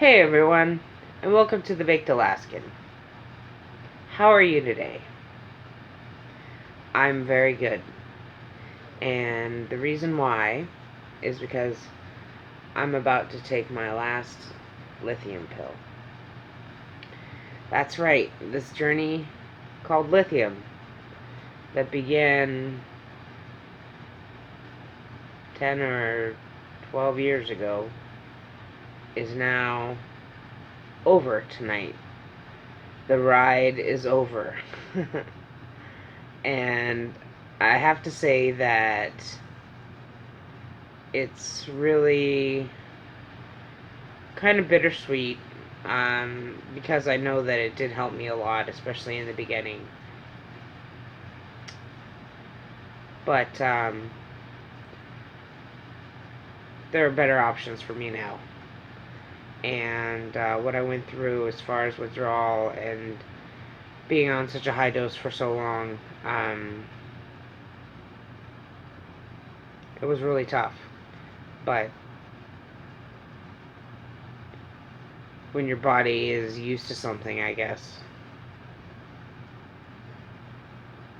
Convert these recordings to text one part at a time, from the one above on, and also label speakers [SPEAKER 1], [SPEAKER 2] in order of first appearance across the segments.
[SPEAKER 1] Hey everyone, and welcome to the Baked Alaskan. How are you today? I'm very good. And the reason why is because I'm about to take my last lithium pill. That's right, this journey called Lithium that began 10 or 12 years ago is now over tonight. The ride is over. And I have to say that it's really kind of bittersweet, because I know that it did help me a lot, especially in the beginning. But there are better options for me now. And what I went through as far as withdrawal and being on such a high dose for so long, it was really tough. But when your body is used to something, I guess,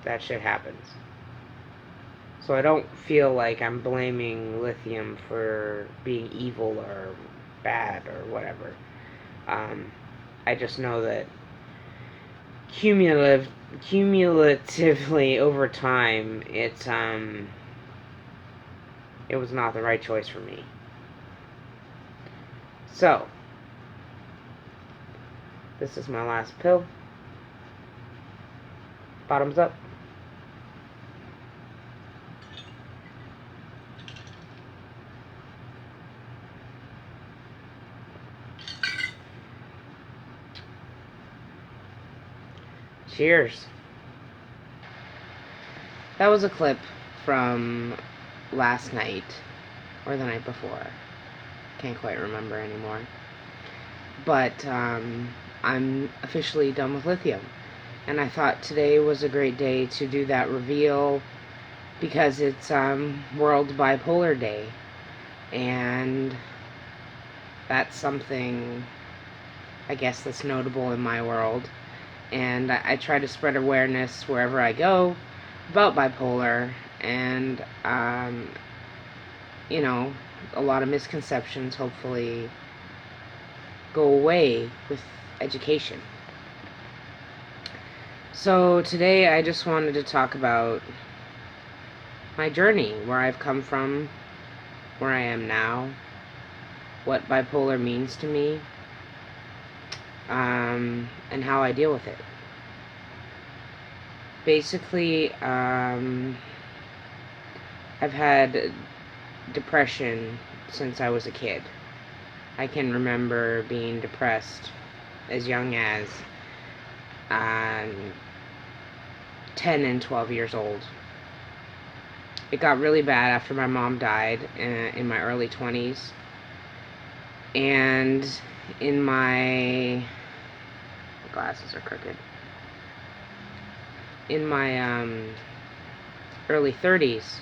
[SPEAKER 1] that shit happens. So I don't feel like I'm blaming Lithium for being evil or bad or whatever. I just know that cumulatively over time, it was not the right choice for me. So this is my last pill. Bottoms up. Cheers. That was a clip from last night, or the night before. Can't quite remember anymore. But I'm officially done with Lithium. And I thought today was a great day to do that reveal because it's World Bipolar Day. And that's something, I guess, that's notable in my world. And I try to spread awareness wherever I go about bipolar, and a lot of misconceptions hopefully go away with education. So today I just wanted to talk about my journey, where I've come from, where I am now, what bipolar means to me, and how I deal with it. Basically, I've had depression since I was a kid. I can remember being depressed as young as 10 and 12 years old. It got really bad after my mom died in my early 20s. And in my glasses are crooked. In my early 30s,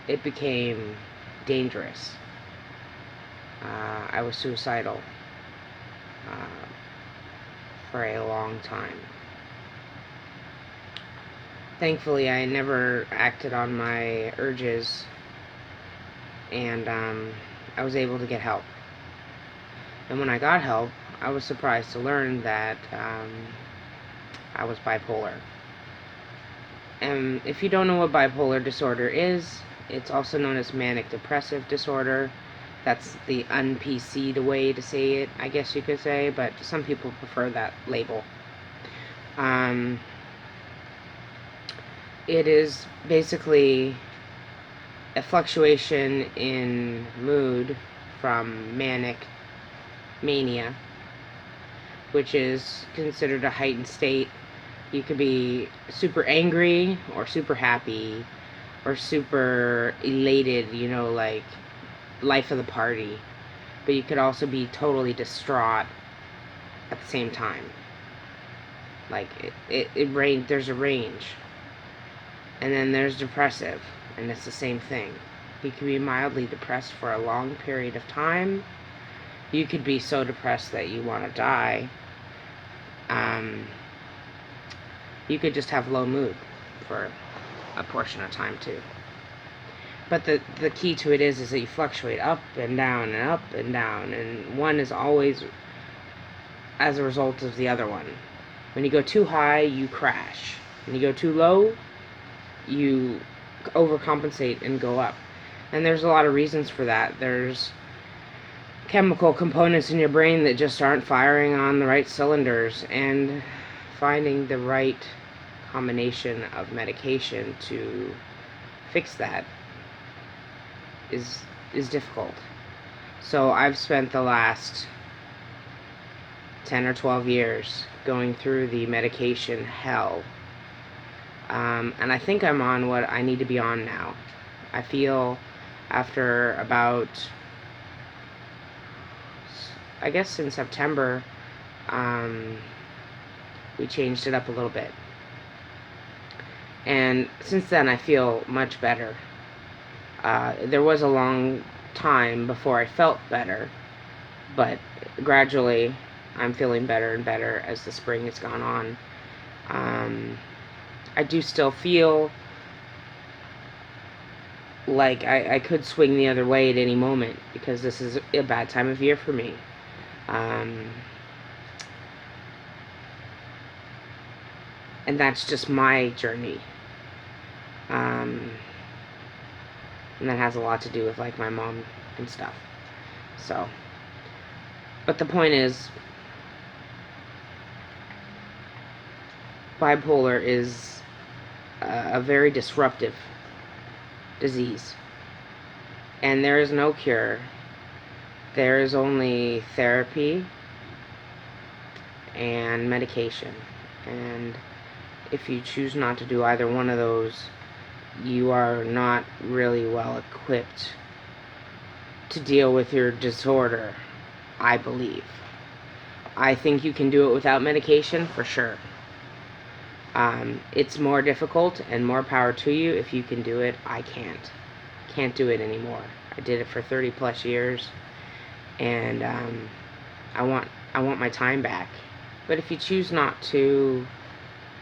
[SPEAKER 1] it became dangerous. I was suicidal for a long time. Thankfully, I never acted on my urges, and I was able to get help. And when I got help, I was surprised to learn that I was bipolar. And if you don't know what bipolar disorder is, it's also known as manic depressive disorder. That's the un-PC'd way to say it, I guess you could say, but some people prefer that label. It is basically a fluctuation in mood from manic mania, which is considered a heightened state. You could be super angry or super happy or super elated, like life of the party. But you could also be totally distraught at the same time. Like there's a range. And then there's depressive, and it's the same thing. You can be mildly depressed for a long period of time, You could be so depressed that you want to die. You could just have low mood for a portion of time too. But the key to it is that you fluctuate up and down and up and down, and one is always as a result of the other one. When you go too high, you crash. When you go too low, you overcompensate and go up. And there's a lot of reasons for that. There's chemical components in your brain that just aren't firing on the right cylinders, and finding the right combination of medication to fix that is difficult. So I've spent the last 10 or 12 years going through the medication hell. And I think I'm on what I need to be on now. I feel after about, I guess in September, we changed it up a little bit. And since then I feel much better. There was a long time before I felt better, but gradually I'm feeling better and better as the spring has gone on. I do still feel like I could swing the other way at any moment, because this is a bad time of year for me. And that's just my journey. And that has a lot to do with like my mom and stuff. So, but the point is, bipolar is a very disruptive disease, and there is no cure. There is only therapy and medication, and if you choose not to do either one of those, you are not really well equipped to deal with your disorder, I believe. I think you can do it without medication, for sure. It's more difficult, and more power to you if you can do it. I can't do it anymore. I did it for 30 plus years, and I want my time back. But if you choose not to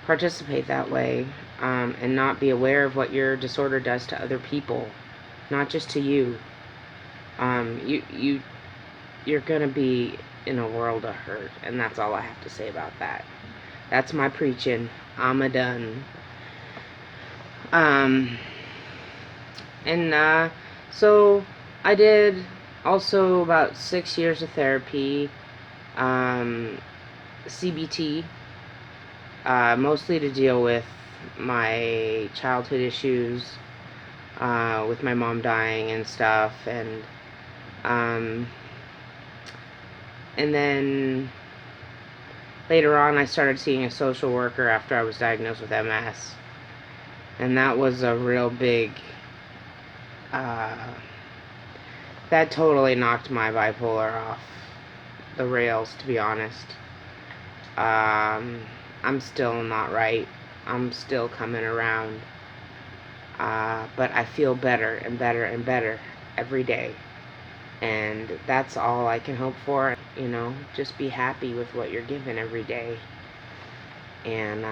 [SPEAKER 1] participate that way, and not be aware of what your disorder does to other people, not just to you, you're gonna be in a world of hurt. And that's all I have to say about that. That's my preaching. I'm a done. So I did also about 6 years of therapy, CBT, mostly to deal with my childhood issues, with my mom dying and stuff, and then later on I started seeing a social worker after I was diagnosed with MS, and that was a real big, that totally knocked my bipolar off the rails, to be honest. I'm still not right. I'm still coming around. But I feel better and better and better every day. And that's all I can hope for. You know, just be happy with what you're given every day. And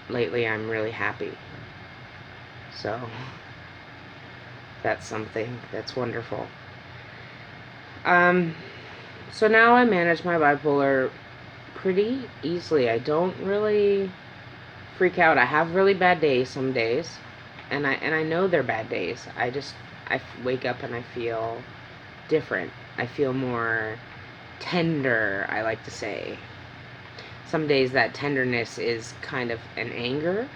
[SPEAKER 1] lately I'm really happy. So that's something that's wonderful. So now I manage my bipolar pretty easily. I don't really freak out. I have really bad days some days, and I know they're bad days. I wake up and I feel different. I feel more tender, I like to say. Some days that tenderness is kind of an anger,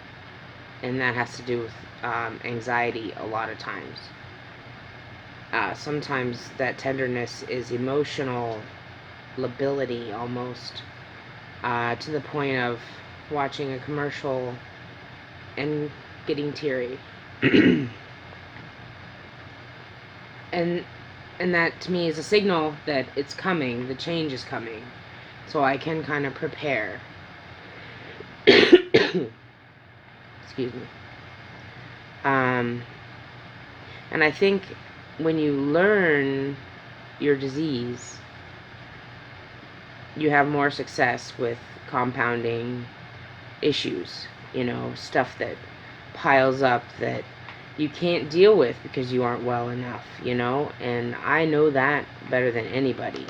[SPEAKER 1] and that has to do with anxiety a lot of times. Sometimes that tenderness is emotional lability, almost, to the point of watching a commercial and getting teary. and that to me is a signal that it's coming, the change is coming, so I can kind of prepare. Excuse me. And I think when you learn your disease, you have more success with compounding issues, stuff that piles up that you can't deal with because you aren't well enough, and I know that better than anybody.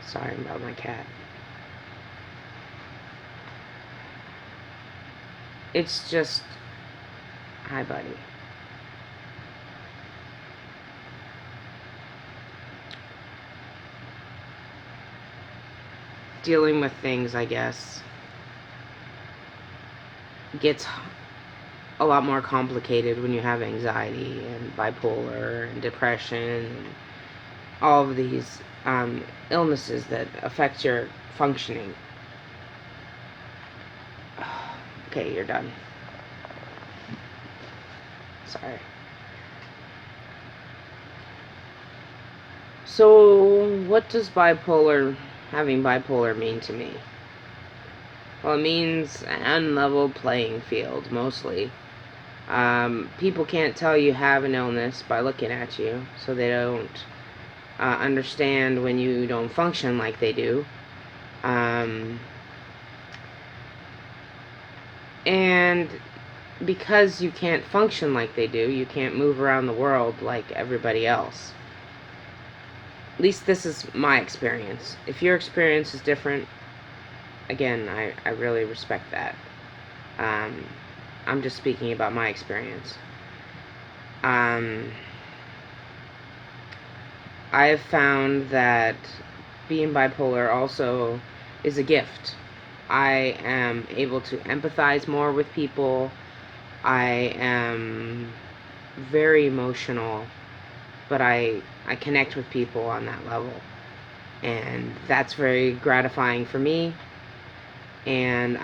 [SPEAKER 1] Sorry about my cat. It's just, hi buddy. Dealing with things, I guess, gets a lot more complicated when you have anxiety and bipolar and depression and all of these illnesses that affect your functioning. Okay, you're done. Sorry. So, what does having bipolar mean to me? Well, it means an unlevel playing field, mostly. People can't tell you have an illness by looking at you, so they don't understand when you don't function like they do. And because you can't function like they do, you can't move around the world like everybody else. At least this is my experience. If your experience is different, again, I really respect that. I'm just speaking about my experience. I have found that being bipolar also is a gift. I am able to empathize more with people. I am very emotional, but I connect with people on that level. And that's very gratifying for me. And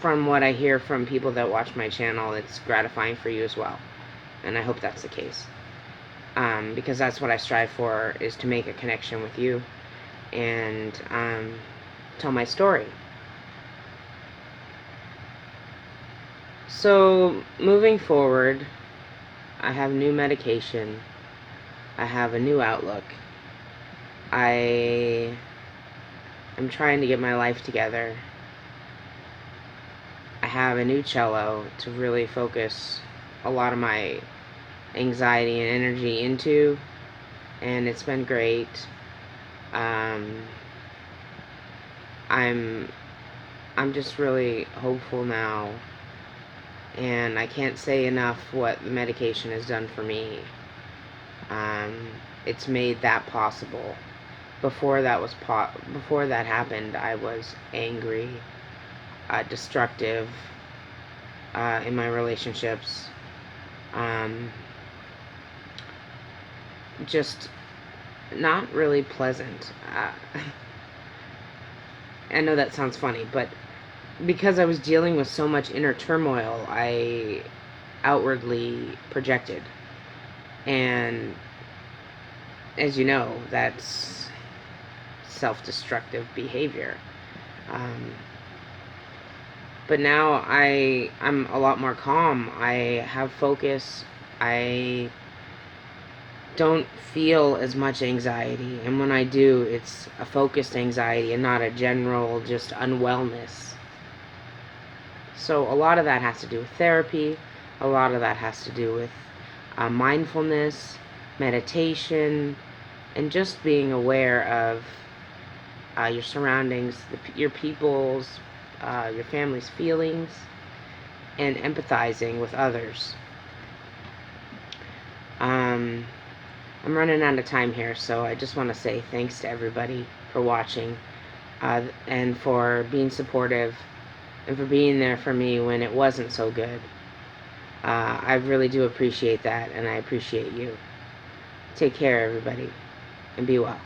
[SPEAKER 1] from what I hear from people that watch my channel, it's gratifying for you as well. And I hope that's the case. Because that's what I strive for, is to make a connection with you and tell my story. So, moving forward, I have new medication. I have a new outlook. I am trying to get my life together. I have a new cello to really focus a lot of my anxiety and energy into, and it's been great. I'm just really hopeful now, and I can't say enough what the medication has done for me. It's made that possible. Before that happened, I was angry, destructive in my relationships. Just not really pleasant. I know that sounds funny, but because I was dealing with so much inner turmoil, I outwardly projected. And as you know, that's self-destructive behavior. But now I'm a lot more calm. I have focus. I don't feel as much anxiety, and when I do, it's a focused anxiety and not a general just unwellness. So a lot of that has to do with therapy. A lot of that has to do with mindfulness, meditation, and just being aware of your surroundings, your people's, your family's feelings, and empathizing with others. I'm running out of time here, so I just want to say thanks to everybody for watching, and for being supportive, and for being there for me when it wasn't so good. I really do appreciate that, and I appreciate you. Take care, everybody, and be well.